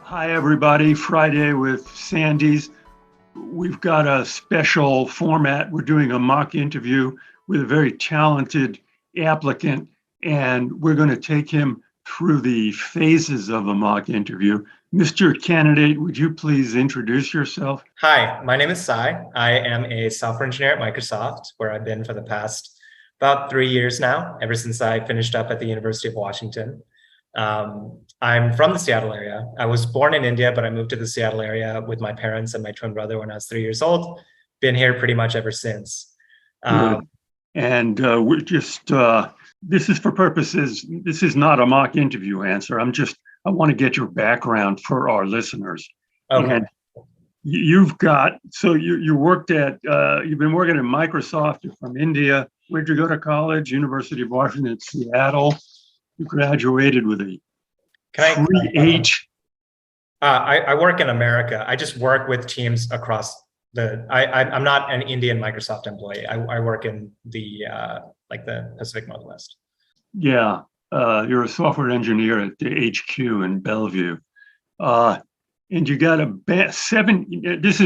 Hi, everybody. Friday with Sandy's. We've got a special format. We're doing a mock interview with a very talented applicant, and we're going to take him through the phases of a mock interview. Mr. Candidate, would you please introduce yourself? Hi, my name is Sai. I am a software engineer at Microsoft, where I've been for the past about 3 years now, ever since I finished up at the University of Washington. I'm from the Seattle area. I was born in India, but I moved to the Seattle area with my parents and my twin brother when I was 3 years old. Been here pretty much ever since. Good. And we're just, this is for purposes, this is not a mock interview answer. I want to get your background for our listeners. Okay. And you've got, so you worked at, you've been working at Microsoft. You're from India. Where'd you go to college? University of Washington, Seattle. You graduated with a 3H. I work in America. I just work with teams across I'm not an Indian Microsoft employee. I work in the the Pacific Northwest. Yeah, you're a software engineer at the HQ in Bellevue, and you got a 7. This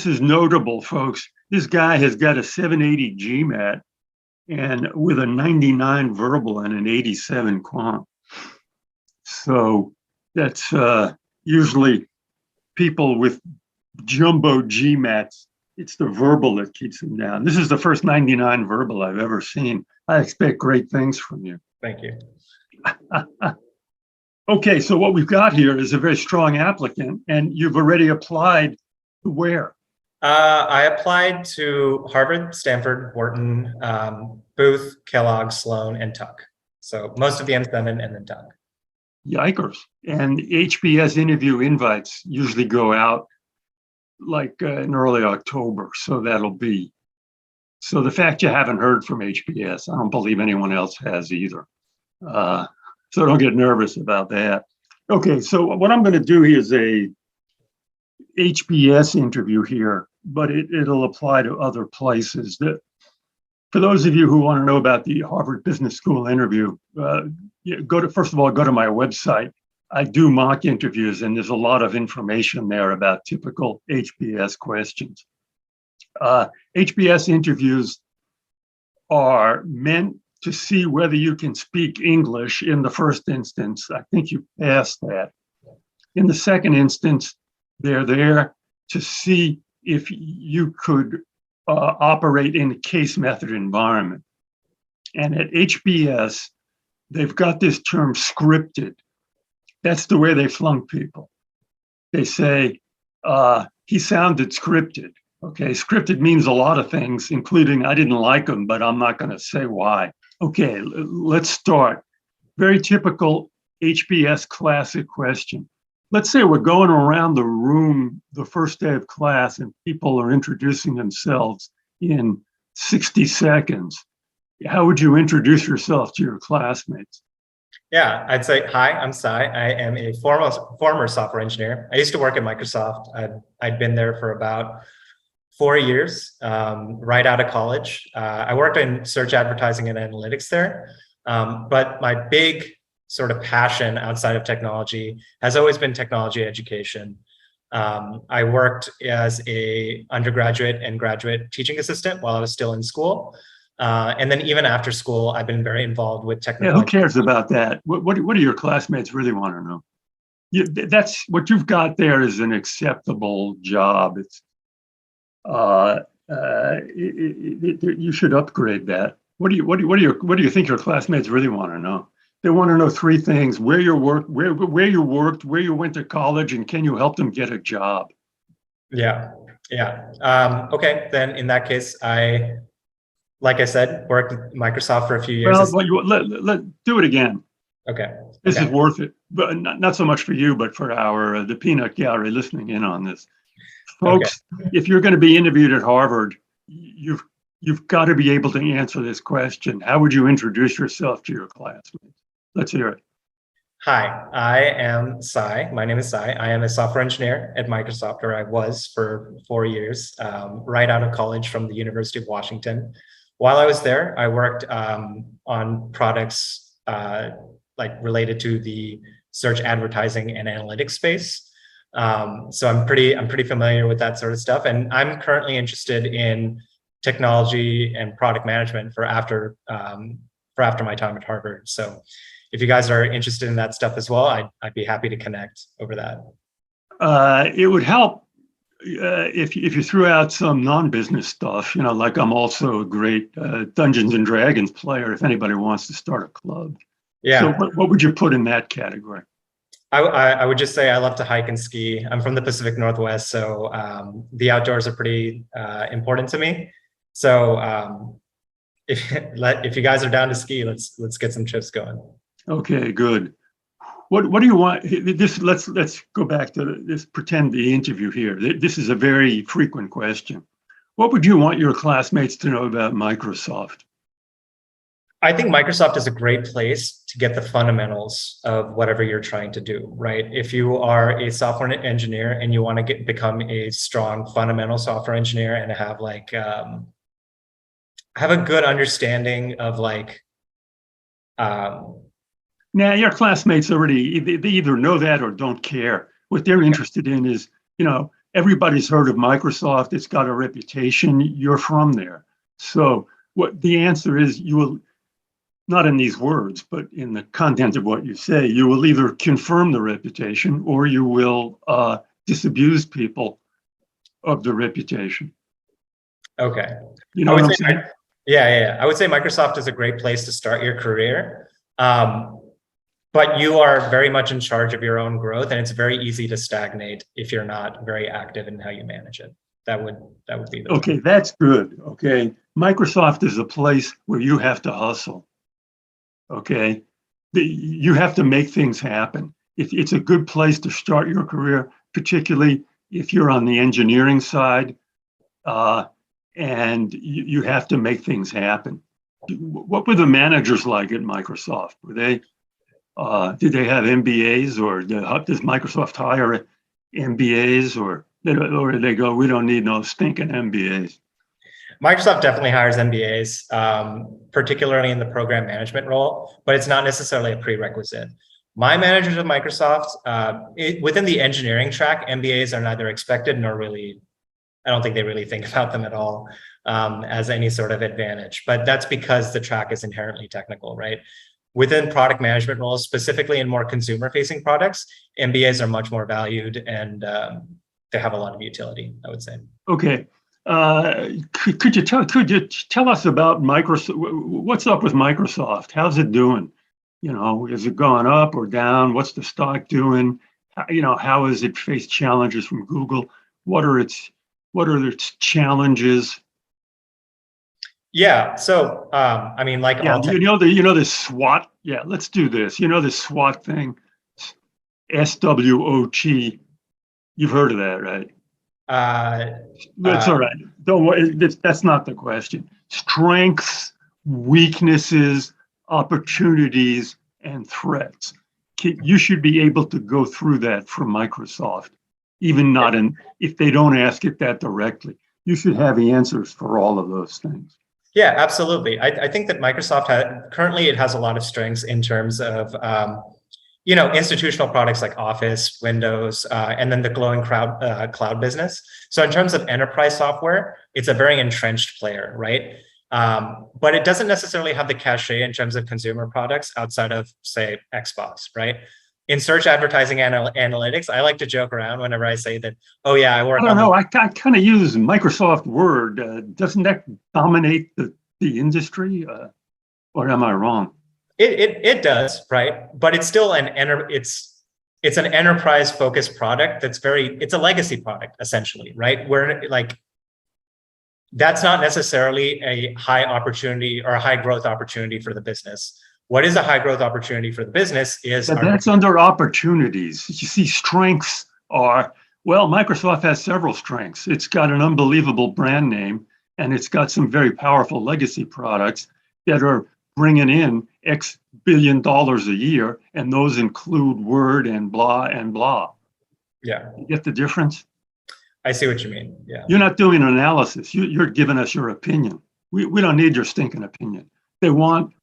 is notable, folks. This guy has got a 780 GMAT, and with a 99 verbal and an 87 quant. So that's usually people with jumbo GMATs. It's the verbal that keeps them down. This is the first 99 verbal I've ever seen. I expect great things from you. Thank you. Okay, so what we've got here is a very strong applicant, and you've already applied to where? I applied to Harvard, Stanford, Wharton, Booth, Kellogg, Sloan, and Tuck. So most of the M7 and then Tuck. Yikers. And HBS interview invites usually go out in early October. So so the fact you haven't heard from HBS, I don't believe anyone else has either. So don't get nervous about that. Okay, so what I'm going to do here is a HBS interview here, but it'll apply to other places. For those of you who want to know about the Harvard Business School interview, first of all, go to my website. I do mock interviews, and there's a lot of information there about typical HBS questions. HBS interviews are meant to see whether you can speak English in the first instance. I think you passed that. In the second instance, they're there to see if you could operate in a case method environment. And at HBS, they've got this term scripted. That's the way they flunk people. They say, he sounded scripted. Okay, scripted means a lot of things, including I didn't like him, but I'm not going to say why. Okay, let's start. Very typical HBS classic question. Let's say we're going around the room the first day of class and people are introducing themselves in 60 seconds. How would you introduce yourself to your classmates? Yeah, I'd say, hi, I'm Sai. I am a former software engineer. I used to work at Microsoft. I'd been there for about 4 years, right out of college. I worked in search advertising and analytics there. But my big sort of passion outside of technology has always been technology education. I worked as a undergraduate and graduate teaching assistant while I was still in school. And then even after school, I've been very involved with technology. Yeah, who cares about that? What do your classmates really want to know? That's what you've got there is an acceptable job. It's you should upgrade that. What do you think your classmates really want to know? They want to know 3 things: where you worked, where you went to college, and can you help them get a job? Yeah. Okay, then in that case, like I said, worked with Microsoft for a few years. Well, let do it again. Okay. This is worth it, but not so much for you, but for the peanut gallery listening in on this. Folks, if you're going to be interviewed at Harvard, you've got to be able to answer this question. How would you introduce yourself to your classmates? Let's hear it. Hi, I am Sai. My name is Sai. I am a software engineer at Microsoft, or I was for 4 years, right out of college from the University of Washington. While I was there, I worked on products related to the search advertising and analytics space. So I'm pretty familiar with that sort of stuff. And I'm currently interested in technology and product management for after my time at Harvard. So if you guys are interested in that stuff as well, I'd be happy to connect over that. It would help if you threw out some non-business stuff, like I'm also a great Dungeons and Dragons player if anybody wants to start a club. Yeah. So what would you put in that category? I would just say I love to hike and ski. I'm from the Pacific Northwest, so the outdoors are pretty important to me. So if you guys are down to ski, let's get some trips going. Okay, good. What do you want? Let's go back to this. Pretend the interview here. This is a very frequent question. What would you want your classmates to know about Microsoft? I think Microsoft is a great place to get the fundamentals of whatever you're trying to do, right? If you are a software engineer and you want to become a strong fundamental software engineer and have a good understanding of now, your classmates already, they either know that or don't care. What they're interested in is, everybody's heard of Microsoft. It's got a reputation. You're from there. So what the answer is, you will, not in these words, but in the content of what you say, you will either confirm the reputation or you will disabuse people of the reputation. Okay. You know what I'm saying? Yeah. I would say Microsoft is a great place to start your career. But you are very much in charge of your own growth, and it's very easy to stagnate if you're not very active in how you manage it. That would be the okay. That's good. Okay, Microsoft is a place where you have to hustle. Okay, you have to make things happen. It's a good place to start your career, particularly if you're on the engineering side, and you have to make things happen. What were the managers like at Microsoft? Were they? Did they have MBAs, or does Microsoft hire MBAs, or did they go, we don't need no stinking MBAs? Microsoft definitely hires MBAs, particularly in the program management role, but it's not necessarily a prerequisite. My managers at Microsoft, within the engineering track, MBAs are neither expected nor really, I don't think they really think about them at all as any sort of advantage, but that's because the track is inherently technical, right? Within product management roles, specifically in more consumer-facing products, MBAs are much more valued, and they have a lot of utility, I would say. Okay, could you tell us about Microsoft? What's up with Microsoft? How's it doing? Is it going up or down? What's the stock doing? How has it faced challenges from Google? What are its challenges? Yeah. So, all the SWOT. Yeah, let's do this. The SWOT thing, SWOT. You've heard of that, right? That's all right. Don't worry. That's not the question. Strengths, weaknesses, opportunities, and threats. You should be able to go through that from Microsoft, even if they don't ask it that directly. You should have the answers for all of those things. Yeah, absolutely. I think that Microsoft currently it has a lot of strengths in terms of institutional products like Office, Windows, and then the growing cloud business. So in terms of enterprise software, it's a very entrenched player, right? But it doesn't necessarily have the cachet in terms of consumer products outside of, say, Xbox, right? In search advertising analytics, I like to joke around whenever I say that, oh yeah, I work on... I don't know, I kind of use Microsoft Word. Doesn't that dominate the industry? Or am I wrong? It does, right? But it's still it's an enterprise focused product it's a legacy product, essentially, right? Where that's not necessarily a high opportunity or a high growth opportunity for the business. What is a high growth opportunity for the business is... That's under opportunities. You see, strengths are, well, Microsoft has several strengths. It's got an unbelievable brand name, and it's got some very powerful legacy products that are bringing in X billion dollars a year, and those include Word and blah and blah. Yeah. You get the difference? I see what you mean. Yeah. You're not doing an analysis. You're giving us your opinion. We don't need your stinking opinion. They want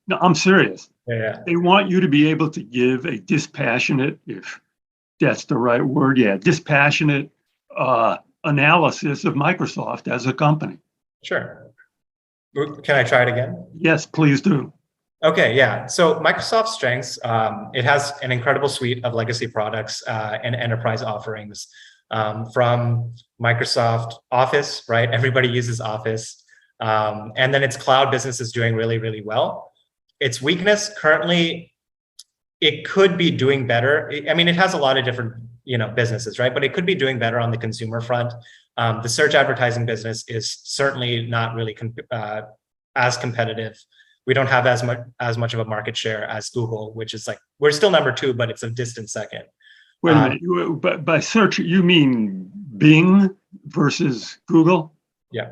no, I'm serious. Yeah. They want you to be able to give a dispassionate, if that's the right word, dispassionate analysis of Microsoft as a company. Sure. Can I try it again? Yes, please do. Okay, yeah. So Microsoft's strengths, it has an incredible suite of legacy products and enterprise offerings from Microsoft Office, right? Everybody uses Office. And then its cloud business is doing really, really well. Its weakness currently, it could be doing better. I mean, it has a lot of different, businesses, right? But it could be doing better on the consumer front. The search advertising business is certainly not really as competitive. We don't have as much of a market share as Google, which is like, we're still number 2, but it's a distant second. Wait a minute. But by search, you mean Bing versus Google? Yeah.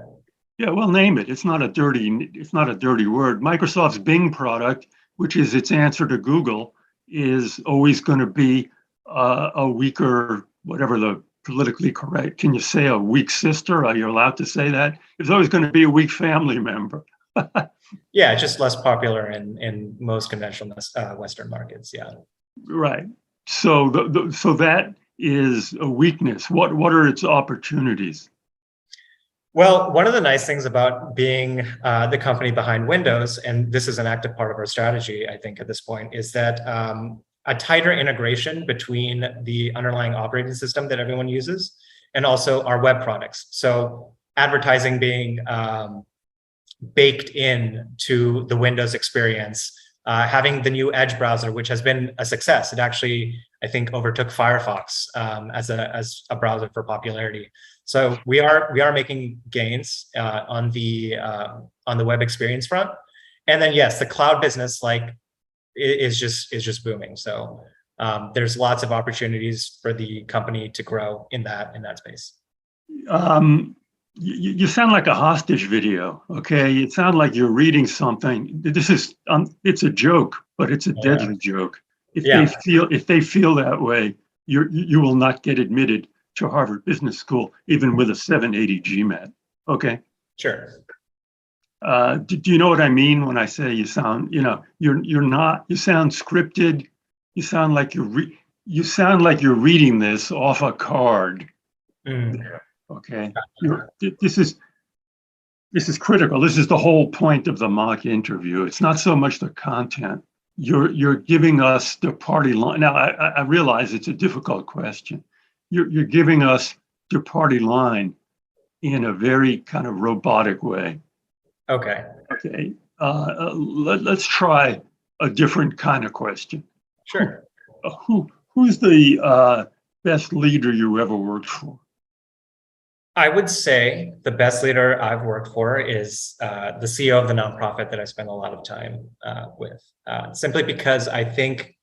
Yeah, well, name it. It's not a dirty word. Microsoft's Bing product, which is its answer to Google, is always going to be a weaker, whatever the politically correct. Can you say a weak sister? Are you allowed to say that? It's always going to be a weak family member. Yeah, just less popular in most conventional Western markets. Yeah. Right. So so that is a weakness. What are its opportunities? Well, one of the nice things about being the company behind Windows, and this is an active part of our strategy, I think, at this point, is that a tighter integration between the underlying operating system that everyone uses and also our web products. So advertising being baked in to the Windows experience, having the new Edge browser, which has been a success. It actually, I think, overtook Firefox as a browser for popularity. So we are making gains on the web experience front, and then yes, the cloud business is just booming. So there's lots of opportunities for the company to grow in that space. You sound like a hostage video. Okay, it sounds like you're reading something. This is it's a joke, but it's a deadly joke. If they feel that way, you will not get admitted to Harvard Business School, even with a 780 GMAT. Okay. Sure. Do you know what I mean when I say you sound? You're not. You sound scripted. You sound like you're reading this off a card. Okay. This is critical. This is the whole point of the mock interview. It's not so much the content. You're giving us the party line. Now I realize it's a difficult question. You're giving us the party line in a very kind of robotic way. Okay. Okay. Let's try a different kind of question. Sure. Who's the best leader you ever worked for? I would say the best leader I've worked for is the CEO of the nonprofit that I spend a lot of time with, simply because I think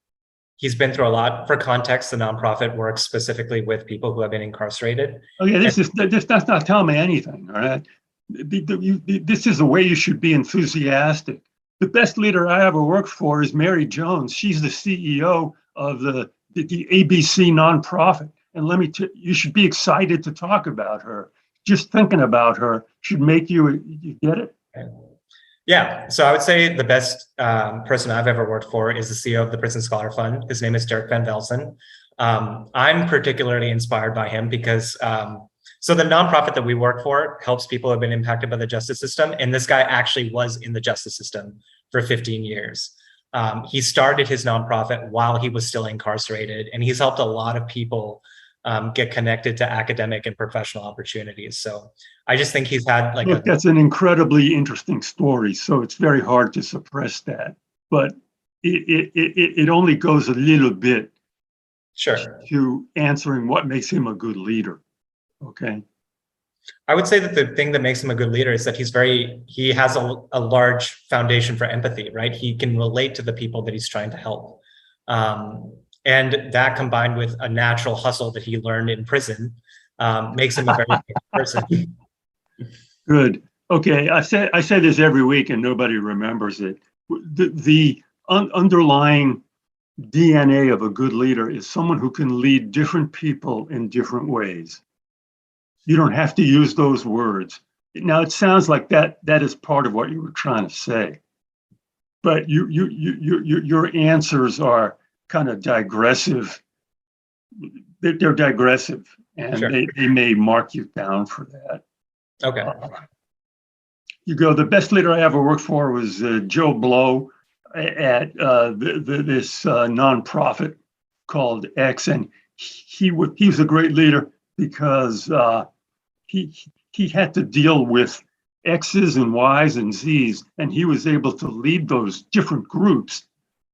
he's been through a lot. For context, the nonprofit works specifically with people who have been incarcerated. Oh yeah, that's not telling me anything. All right, this is the way you should be enthusiastic. The best leader I ever worked for is Mary Jones. She's the CEO of the ABC nonprofit. And you should be excited to talk about her. Just thinking about her should make you get it? Yeah, so I would say the best person I've ever worked for is the CEO of the Prison Scholar Fund. His name is Dirk Van Velzen. I'm particularly inspired by him because, so the nonprofit that we work for helps people who have been impacted by the justice system. And this guy actually was in the justice system for 15 years. He started his nonprofit while he was still incarcerated, and he's helped a lot of people get connected to academic and professional opportunities. So I just think he's had that's an incredibly interesting story. So it's very hard to suppress that, but it only goes a little bit to answering what makes him a good leader. Okay. I would say that the thing that makes him a good leader is that he has a large foundation for empathy, right? He can relate to the people that he's trying to help. And that combined with a natural hustle that he learned in prison makes him a very good person. Good. Okay. I say this every week and nobody remembers it. The underlying DNA of a good leader is someone who can lead different people in different ways. You don't have to use those words. Now, it sounds like that is part of what you were trying to say. but your answers are kind of digressive. They're digressive, and Sure. they may mark you down for that. Okay. You go, the best leader I ever worked for was Joe Blow at this nonprofit called X, and he was a great leader because he had to deal with X's and Y's and Z's, and he was able to lead those different groups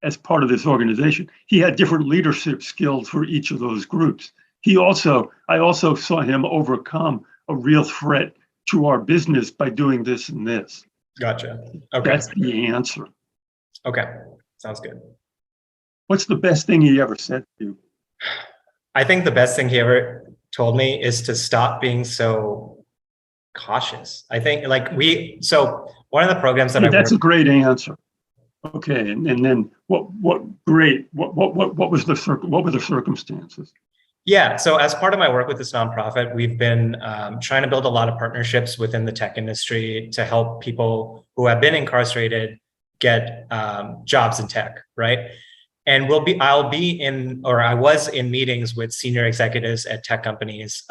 as part of this organization. He had different leadership skills for each of those groups. I also saw him overcome a real threat to our business by doing this and this. Gotcha. Okay. That's the answer. Okay. Sounds good. What's the best thing he ever said to you? I think the best thing he ever told me is to stop being so cautious. I think so one of the programs that That's a great answer. Okay, and then what were the circumstances? Yeah, so as part of my work with this nonprofit, we've been trying to build a lot of partnerships within the tech industry to help people who have been incarcerated get jobs in tech, right? And I was in meetings with senior executives at tech companies,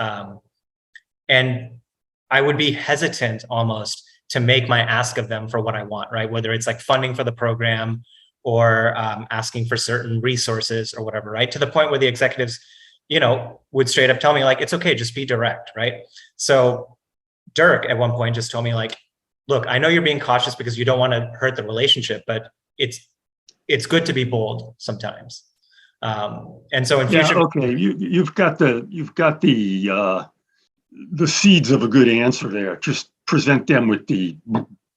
and I would be hesitant almost to make my ask of them for what I want, right? Whether it's like funding for the program or asking for certain resources or whatever, right? To the point where the executives, would straight up tell me like, it's okay, just be direct, right? So Dirk at one point just told me like, look, I know you're being cautious because you don't want to hurt the relationship, but it's good to be bold sometimes. And so in future, okay, you've got the seeds of a good answer there. Just present them with the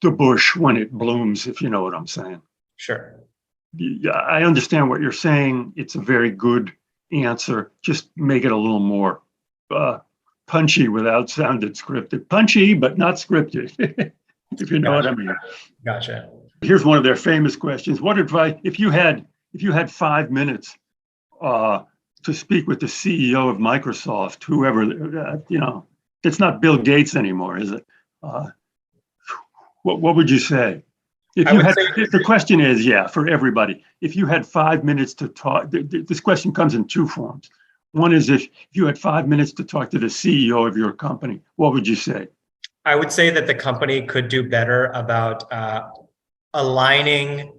bush when it blooms, if you know what I'm saying. Sure. Yeah, I understand what you're saying. It's a very good answer. Just make it a little more punchy without sounding scripted. Punchy, but not scripted, if you know what I mean. Gotcha. Here's one of their famous questions. What advice, if you had 5 minutes to speak with the CEO of Microsoft, whoever, it's not Bill Gates anymore, is it? What would you say? The question is, for everybody, if you had 5 minutes to talk, this question comes in two forms. One is if you had 5 minutes to talk to the CEO of your company, what would you say? I would say that the company could do better about aligning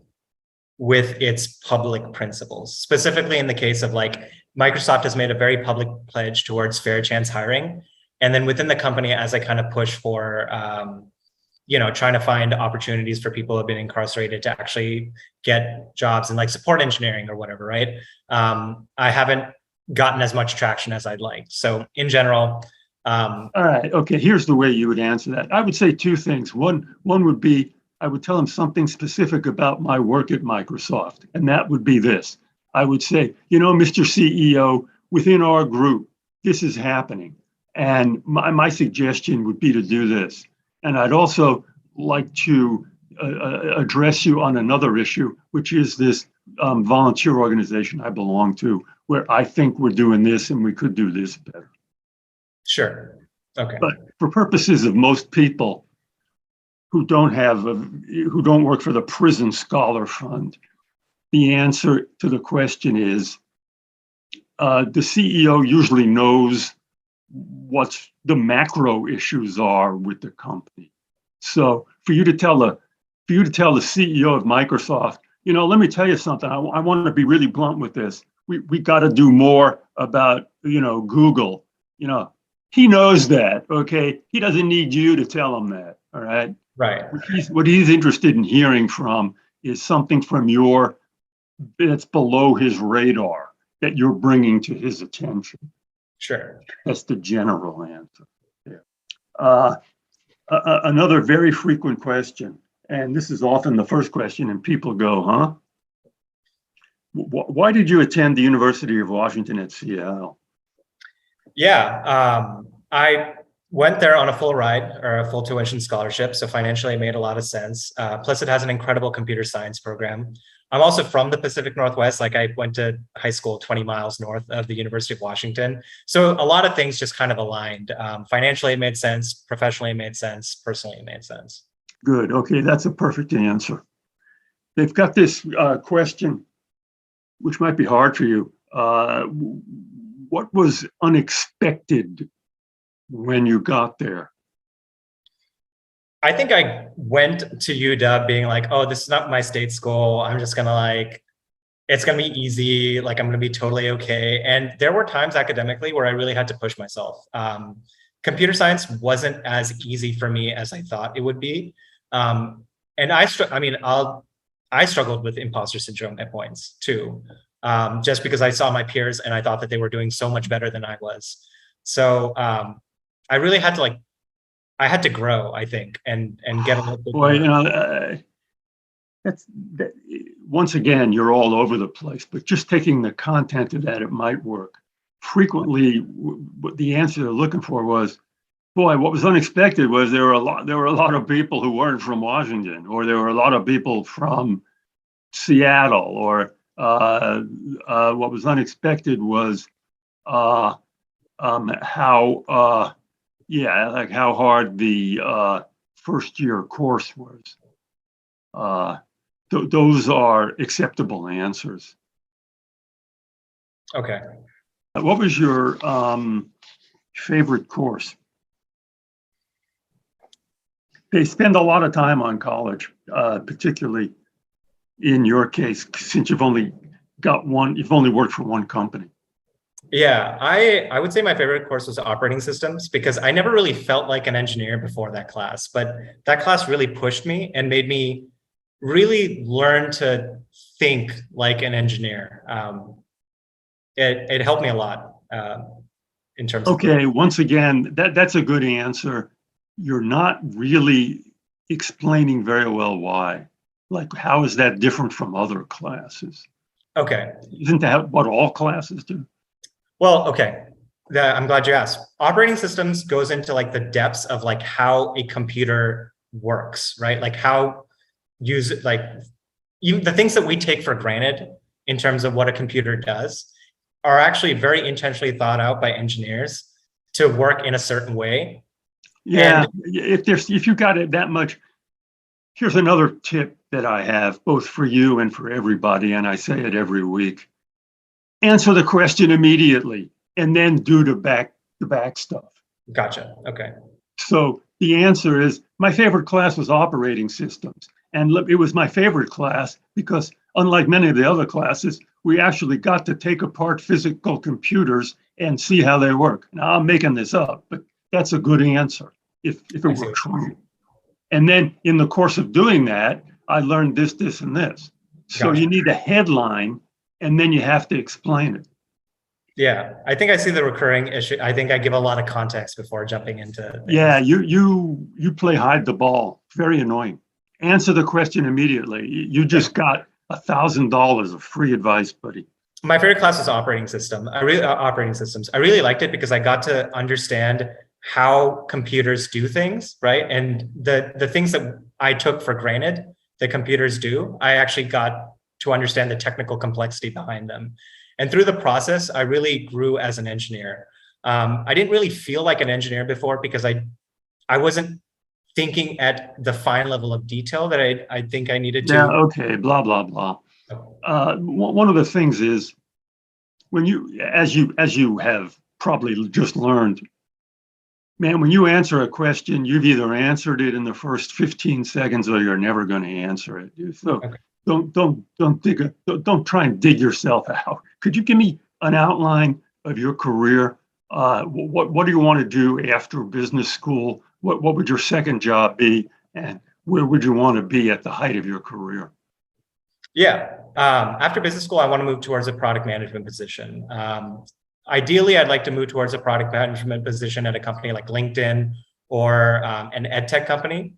with its public principles, specifically in the case of like Microsoft has made a very public pledge towards fair chance hiring. And then within the company, as I kind of push for, trying to find opportunities for people who have been incarcerated to actually get jobs in like support engineering or whatever, right? I haven't gotten as much traction as I'd like. So in general. All right, okay, here's the way you would answer that. I would say two things. One would be, I would tell them something specific about my work at Microsoft, and that would be this. I would say, Mr. CEO, within our group, this is happening. And my suggestion would be to do this. And I'd also like to address you on another issue, which is this volunteer organization I belong to, where I think we're doing this and we could do this better. Sure. Okay. But for purposes of most people who don't work for the Prison Scholar Fund, the answer to the question is the CEO usually knows what the macro issues are with the company. So for you to tell the CEO of Microsoft, let me tell you something. I want to be really blunt with this. We got to do more about Google. He knows that. Okay, he doesn't need you to tell him that. All right. Right. What he's interested in hearing from is something from that's below his radar that you're bringing to his attention. Sure. That's the general answer. Yeah. Another very frequent question, and this is often the first question, and people go, huh? Why did you attend the University of Washington at Seattle? Yeah, I went there on a full ride or a full tuition scholarship. So financially it made a lot of sense. Plus it has an incredible computer science program. I'm also from the Pacific Northwest. Like I went to high school 20 miles north of the University of Washington. So a lot of things just kind of aligned. Financially it made sense, professionally it made sense, personally it made sense. Good, okay, that's a perfect answer. they've got this question, which might be hard for you. What was unexpected when you got there? I think I went to UW being like, oh, this is not my state school. I'm just gonna like, it's gonna be easy. Like I'm gonna be totally okay. And there were times academically where I really had to push myself. Computer science wasn't as easy for me as I thought it would be. And I struggled with imposter syndrome at points too, just because I saw my peers and I thought that they were doing so much better than I was. So I really had to I had to grow, I think, and get a little bit Boy, more. Once again, you're all over the place, but just taking the content of that, it might work. Frequently, what the answer they're looking for was, boy, what was unexpected was there were a lot of people who weren't from Washington, or there were a lot of people from Seattle, or what was unexpected was how how hard the first year course was. Those are acceptable answers. Okay. What was your favorite course? They spend a lot of time on college, particularly in your case, since you've only worked for one company. Yeah, I would say my favorite course was operating systems because I never really felt like an engineer before that class, but that class really pushed me and made me really learn to think like an engineer. It helped me a lot in terms of. Okay, once again, that's a good answer. You're not really explaining very well why. Like, how is that different from other classes? Okay. Isn't that what all classes do? Well, okay. I'm glad you asked. Operating systems goes into like the depths of like how a computer works, right? Like how the things that we take for granted in terms of what a computer does are actually very intentionally thought out by engineers to work in a certain way. Yeah, if you got it that much, here's another tip that I have, both for you and for everybody, and I say it every week. Answer the question immediately, and then do the back stuff. Gotcha. Okay. So the answer is, my favorite class was operating systems. And it was my favorite class because, unlike many of the other classes, we actually got to take apart physical computers and see how they work. Now, I'm making this up, but that's a good answer if it were true. And then in the course of doing that, I learned this, this, and this. So Gotcha. You need a headline, and then you have to explain it. Yeah, I think I see the recurring issue. I think I give a lot of context before jumping into things. Yeah, you play hide the ball. Very annoying. Answer the question immediately. You just got $1,000 of free advice, buddy. My favorite class was operating systems. I really liked it because I got to understand how computers do things, right? And the things that I took for granted that computers do, I actually got to understand the technical complexity behind them. And through the process, I really grew as an engineer. I didn't really feel like an engineer before because I wasn't thinking at the fine level of detail that I think I needed to. Yeah, okay, blah, blah, blah. One of the things is, when as you have probably just learned, man, when you answer a question, you've either answered it in the first 15 seconds or you're never going to answer it. So okay. Don't try and dig yourself out. Could you give me an outline of your career? What do you want to do after business school? What would your second job be? And where would you want to be at the height of your career? Yeah. After business school, I want to move towards a product management position. Ideally, I'd like to move towards a product management position at a company like LinkedIn or an ed tech company,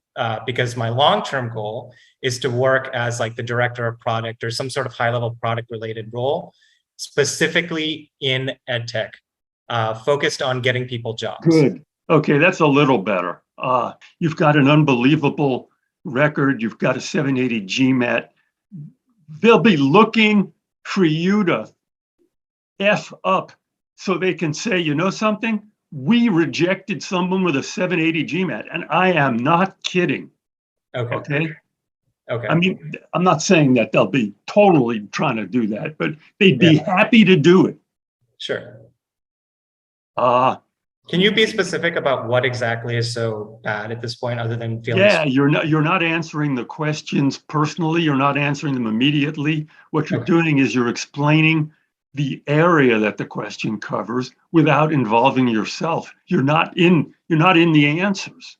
because my long-term goal is to work as like the director of product or some sort of high-level product-related role, specifically in ed tech, focused on getting people jobs. Good. Okay, that's a little better. You've got an unbelievable record. You've got a 780 GMAT. They'll be looking for you to F up so they can say, you know something? We rejected someone with a 780 GMAT, and I am not kidding. Okay. Okay. I mean, I'm not saying that they'll be totally trying to do that, but they'd be Yeah. happy to do it. Sure. Uh, Can you be specific about what exactly is so bad at this point, other than feeling? yeah, you're not answering the questions personally. You're not answering them immediately. What you're Okay. doing is you're explaining the area that the question covers without involving yourself. You're not in the answers.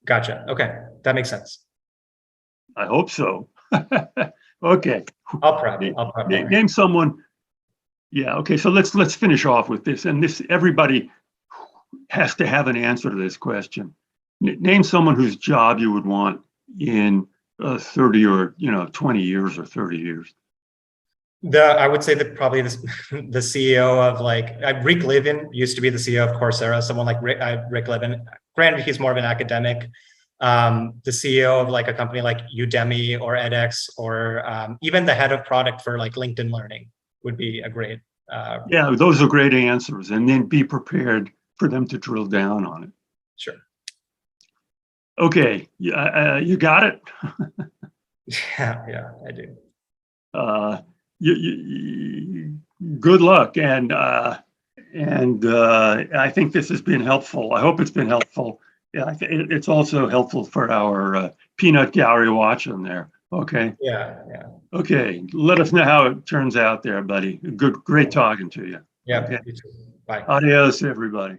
Gotcha. Okay, that makes sense. I hope so. Okay. I'll prep. Na- I'll prep more. Name someone. Yeah. Okay. So let's finish off with this. And this everybody has to have an answer to this question. Name someone whose job you would want in 30 or 20 years or 30 years. I would say that probably this, the CEO of like Rick Levin used to be the CEO of Coursera. Someone like Rick Levin. Granted, he's more of an academic. The CEO of like a company like Udemy or edX, or even the head of product for like LinkedIn Learning would be a great. Yeah, those are great answers, and then be prepared for them to drill down on it. Sure. Okay, you got it. Yeah, I do. Good luck, and I think this has been helpful. I hope it's been helpful. Yeah, it's also helpful for our peanut gallery watching there. Okay. Yeah. Okay. Let us know how it turns out there, buddy. Great talking to you. Yeah. Okay. You too. Bye. Adios, everybody.